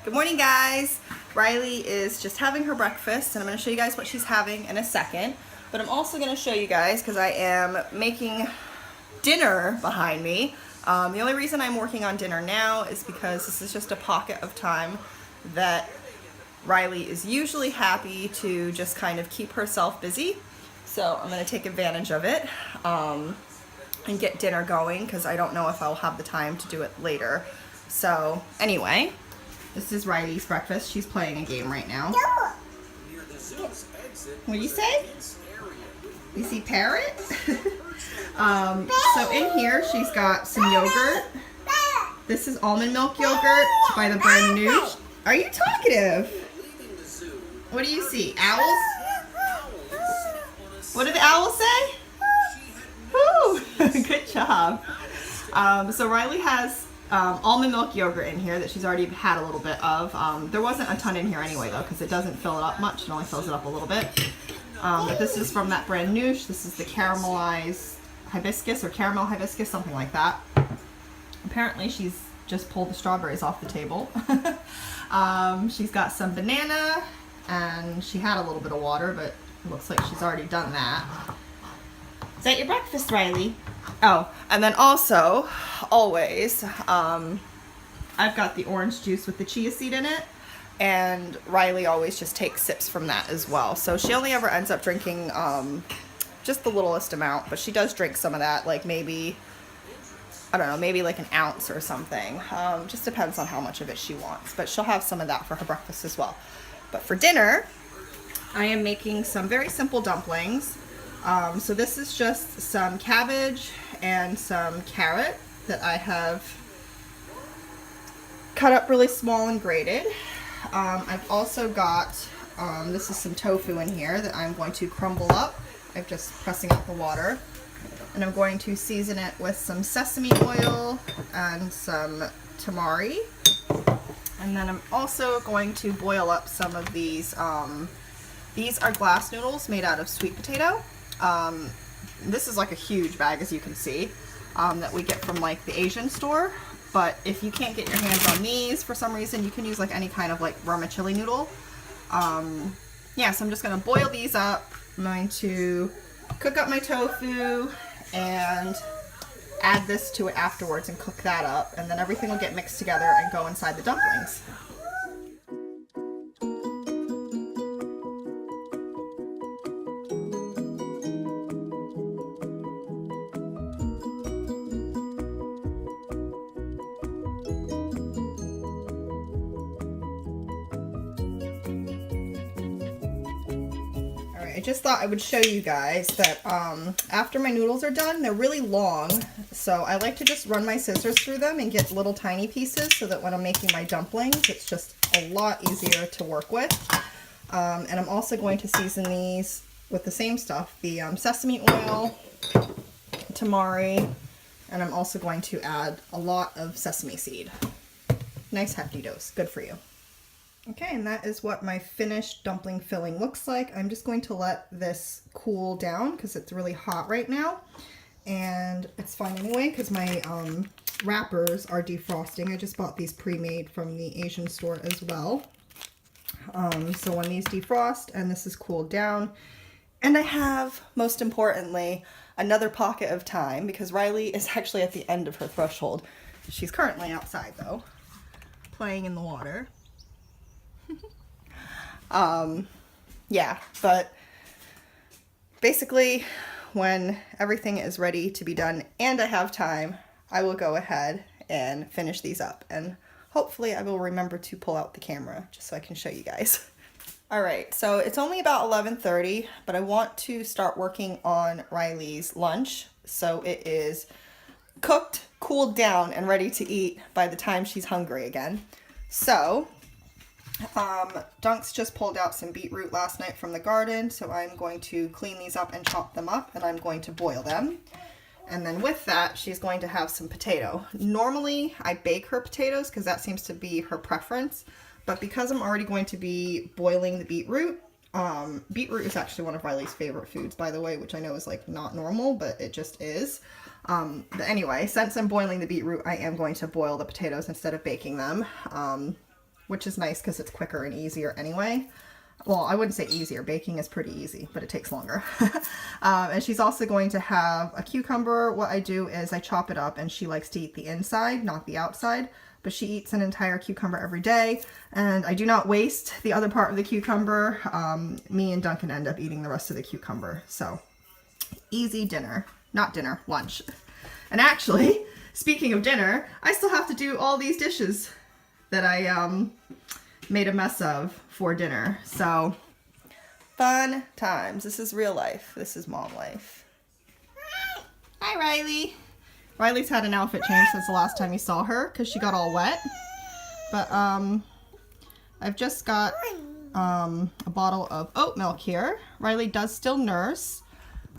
Good morning, guys. Riley is just having her breakfast, and I'm going to show you guys what she's having in a second. But I'm also going to show you guys, because I am making dinner behind me. The only reason I'm working on dinner now is because this is just a pocket of time that Riley is usually happy to just kind of keep herself busy. So I'm going to take advantage of it and get dinner going, because I don't know if I'll have the time to do it later. So anyway, this is Riley's breakfast. She's playing a game right now. What do you say? You see Parrot? So in here she's got some yogurt. This is almond milk yogurt by the brand new. Are you talkative? What do you see? Owls? What did the owl say? Woo! Good job. So Riley has almond milk yogurt in here that she's already had a little bit of. There wasn't a ton in here anyway though, because it doesn't fill it up much. It only fills it up a little bit. But this is from that brand new. This is the caramelized hibiscus or caramel hibiscus, something like that. Apparently she's just pulled the strawberries off the table. She's got some banana, and she had a little bit of water, but it looks like she's already done that. Is that your breakfast, Riley? Oh, and then also, always, I've got the orange juice with the chia seed in it, and Riley always just takes sips from that as well. So she only ever ends up drinking just the littlest amount, but she does drink some of that, like maybe, I don't know, maybe like an ounce or something. Just depends on how much of it she wants, but she'll have some of that for her breakfast as well. But for dinner, I am making some very simple dumplings. So this is just some cabbage and some carrot that I have cut up really small and grated. I've also got, this is some tofu in here that I'm going to crumble up. I'm just pressing out the water. And I'm going to season it with some sesame oil and some tamari. And then I'm also going to boil up some of these. These are glass noodles made out of sweet potato. This is like a huge bag, as you can see, that we get from like the Asian store. But if you can't get your hands on these for some reason, you can use like any kind of like vermicelli noodle. Yeah, so I'm just going to boil these up. I'm going to cook up my tofu and add this to it afterwards and cook that up. And then everything will get mixed together and go inside the dumplings. I just thought I would show you guys that after my noodles are done, they're really long, so I like to just run my scissors through them and get little tiny pieces so that when I'm making my dumplings, it's just a lot easier to work with. And I'm also going to season these with the same stuff, the sesame oil, tamari, and I'm also going to add a lot of sesame seed. Nice hefty dose, good for you. Okay, and that is what my finished dumpling filling looks like. I'm just going to let this cool down because it's really hot right now. And it's fine anyway because my wrappers are defrosting. I just bought these pre-made from the Asian store as well. So when these defrost and this is cooled down, and I have, most importantly, another pocket of time because Riley is actually at the end of her threshold. She's currently outside though, playing in the water. Yeah, but basically when everything is ready to be done and I have time, I will go ahead and finish these up, and hopefully I will remember to pull out the camera just so I can show you guys. Alright, so it's only about 11:30, but I want to start working on Riley's lunch so it is cooked, cooled down, and ready to eat by the time she's hungry again. So Dunks just pulled out some beetroot last night from the garden, so I'm going to clean these up and chop them up, and I'm going to boil them. And then with that, she's going to have some potato. Normally, I bake her potatoes because that seems to be her preference, but because I'm already going to be boiling the beetroot, beetroot is actually one of Riley's favorite foods, by the way, which I know is like not normal, but it just is. But anyway, since I'm boiling the beetroot, I am going to boil the potatoes instead of baking them. which is nice because it's quicker and easier anyway. Well, I wouldn't say easier. Baking is pretty easy, but it takes longer. And she's also going to have a cucumber. What I do is I chop it up, and she likes to eat the inside, not the outside. But she eats an entire cucumber every day, and I do not waste the other part of the cucumber. Me and Duncan end up eating the rest of the cucumber. So easy dinner. Not dinner, lunch. And actually, speaking of dinner, I still have to do all these dishes that I made a mess of for dinner. So fun times. This is real life. This is mom life. Hi, Riley. Riley's had an outfit change since the last time you saw her because she got all wet. But I've just got a bottle of oat milk here. Riley does still nurse,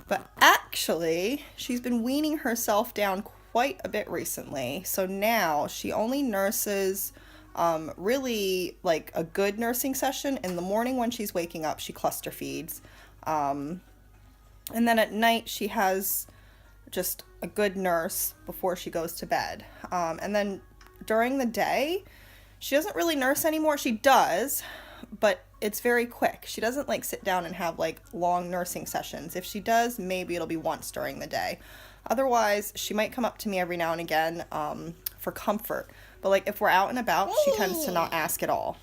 but actually she's been weaning herself down quite a bit recently. So now she only nurses really like a good nursing session in the morning when she's waking up. She cluster feeds, and then at night she has just a good nurse before she goes to bed. And then during the day, she doesn't really nurse anymore. She does, but it's very quick. She doesn't like sit down and have like long nursing sessions. If she does, maybe it'll be once during the day. Otherwise, she might come up to me every now and again for comfort. But like if we're out and about, she tends to not ask at all.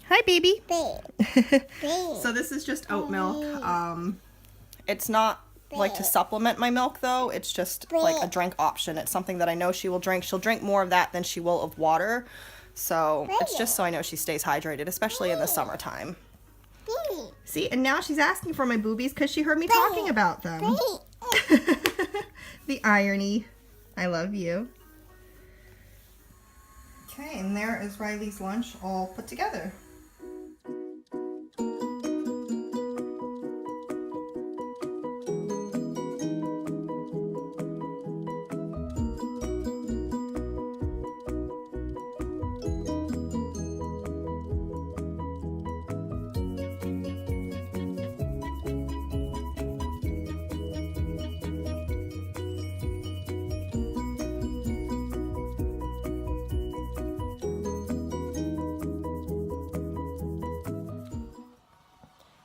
Hi, baby. So this is just oat milk. It's not like to supplement my milk though. It's just like a drink option. It's something that I know she will drink. She'll drink more of that than she will of water. So it's just so I know she stays hydrated, especially in the summertime. See, and now she's asking for my boobies because she heard me talking about them. The irony. I love you. Okay, and there is Riley's lunch all put together.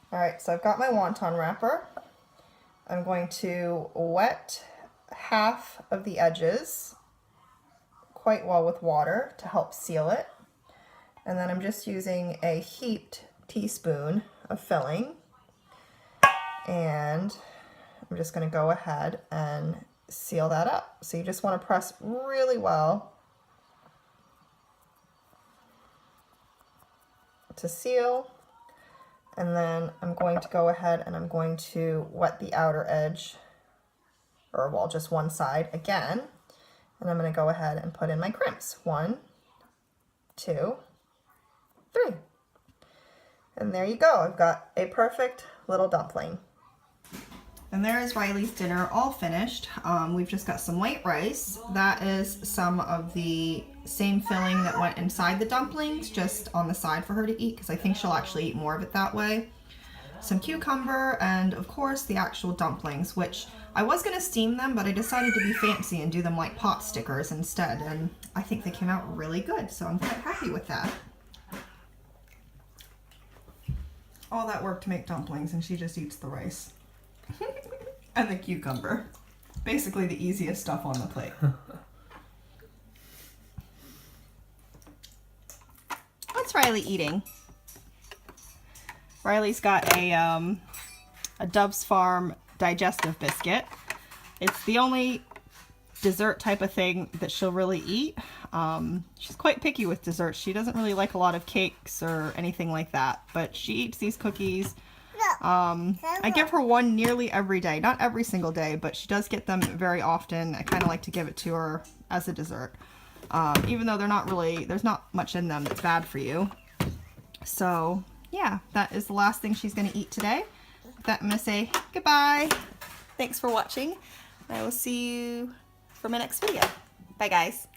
Alright, so I've got my wonton wrapper. I'm going to wet half of the edges quite well with water to help seal it. And then I'm just using a heaped teaspoon of filling. And I'm just going to go ahead and seal that up. So you just want to press really well to seal. And then I'm going to go ahead and I'm going to wet the outer edge, or well, just one side again. And I'm going to go ahead and put in my crimps. 1, 2, 3. And there you go. I've got a perfect little dumpling. And there is Riley's dinner all finished. We've just got some white rice. That is some of the same filling that went inside the dumplings, just on the side for her to eat, because I think she'll actually eat more of it that way. Some cucumber, and of course the actual dumplings, which I was going to steam them, but I decided to be fancy and do them like pot stickers instead, and I think they came out really good, so I'm quite happy with that. All that work to make dumplings, and she just eats the rice. And the cucumber. Basically the easiest stuff on the plate. What's Riley eating? Riley's got a Dove's Farm digestive biscuit. It's the only dessert type of thing that she'll really eat. She's quite picky with desserts. She doesn't really like a lot of cakes or anything like that, but she eats these cookies. I give her one nearly every day. Not every single day, but she does get them very often. I kind of like to give it to her as a dessert. Even though they're not really, there's not much in them that's bad for you. So, yeah, that is the last thing she's going to eat today. With that, I'm going to say goodbye. Thanks for watching. I will see you for my next video. Bye, guys.